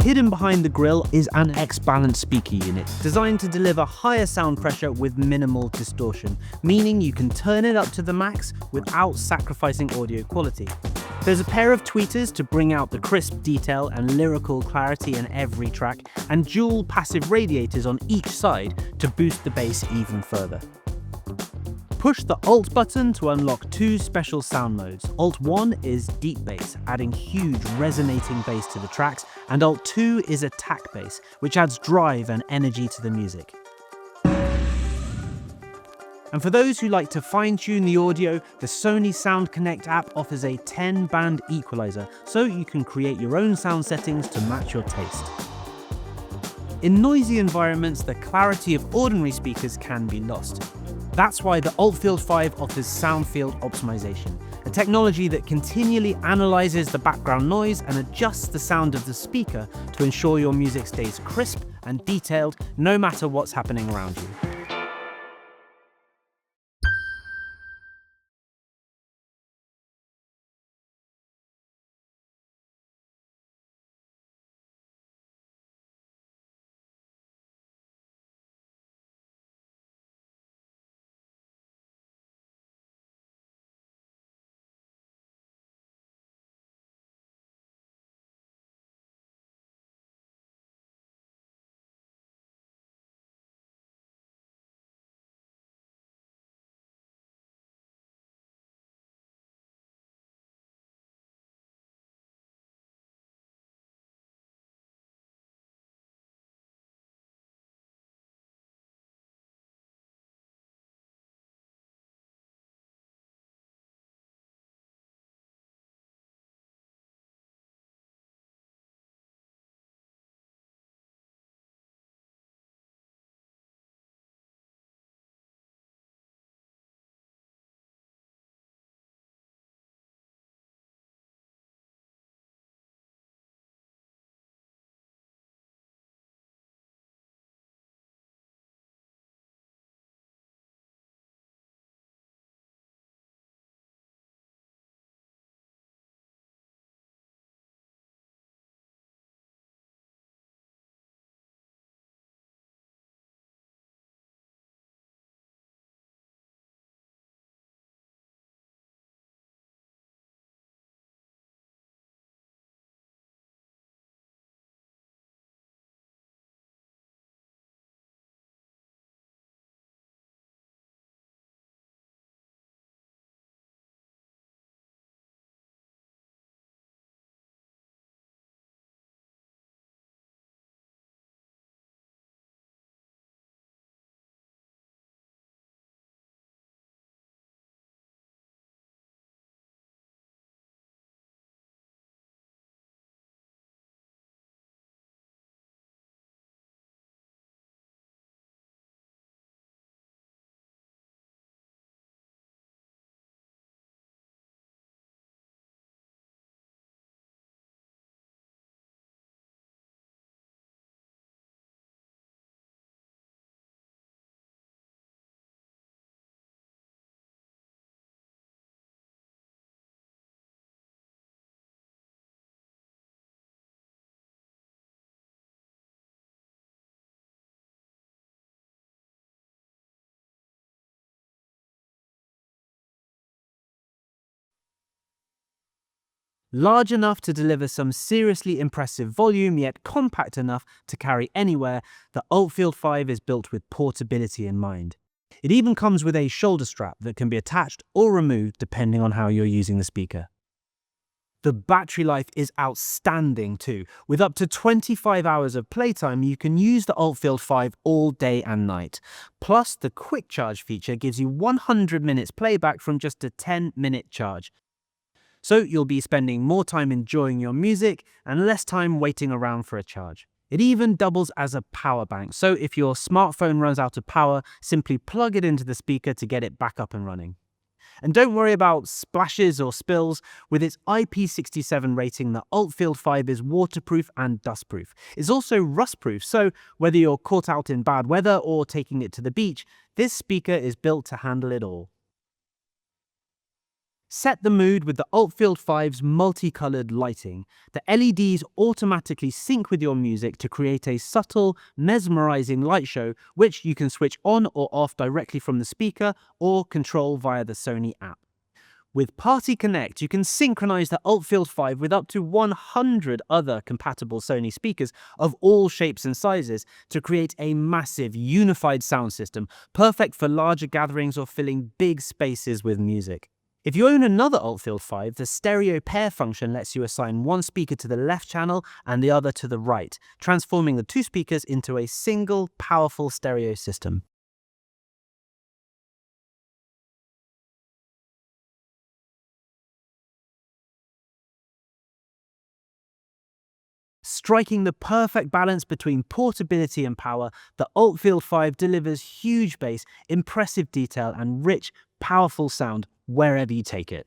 Hidden behind the grille is an X-Balance speaker unit, designed to deliver higher sound pressure with minimal distortion, meaning you can turn it up to the max without sacrificing audio quality. There's a pair of tweeters to bring out the crisp detail and lyrical clarity in every track, and dual passive radiators on each side to boost the bass even further. Push the Alt button to unlock two special sound modes. Alt 1 is deep bass, adding huge resonating bass to the tracks, and Alt 2 is attack bass, which adds drive and energy to the music. And for those who like to fine-tune the audio, the Sony Sound Connect app offers a 10-band equalizer, so you can create your own sound settings to match your taste. In noisy environments, the clarity of ordinary speakers can be lost. That's why the ULT FIELD 5 offers sound field optimization, a technology that continually analyzes the background noise and adjusts the sound of the speaker to ensure your music stays crisp and detailed no matter what's happening around you. Large enough to deliver some seriously impressive volume, yet compact enough to carry anywhere, the ULT FIELD 5 is built with portability in mind. It even comes with a shoulder strap that can be attached or removed depending on how you're using the speaker. The battery life is outstanding too. With up to 25 hours of playtime, you can use the ULT FIELD 5 all day and night. Plus, the quick charge feature gives you 100 minutes playback from just a 10-minute charge. So you'll be spending more time enjoying your music and less time waiting around for a charge. It even doubles as a power bank, so if your smartphone runs out of power, simply plug it into the speaker to get it back up and running. And don't worry about splashes or spills. With its IP67 rating, the ULT FIELD 5 is waterproof and dustproof. It's also rustproof, so whether you're caught out in bad weather or taking it to the beach, this speaker is built to handle it all. Set the mood with the ULT FIELD 5's multicolored lighting. The LEDs automatically sync with your music to create a subtle, mesmerizing light show, which you can switch on or off directly from the speaker or control via the Sony app. With Party Connect, you can synchronize the ULT FIELD 5 with up to 100 other compatible Sony speakers of all shapes and sizes to create a massive, unified sound system, perfect for larger gatherings or filling big spaces with music. If you own another ULT FIELD 5, the stereo pair function lets you assign one speaker to the left channel and the other to the right, transforming the two speakers into a single, powerful stereo system. Striking the perfect balance between portability and power, the ULT FIELD 5 delivers huge bass, impressive detail, and rich, powerful sound wherever you take it.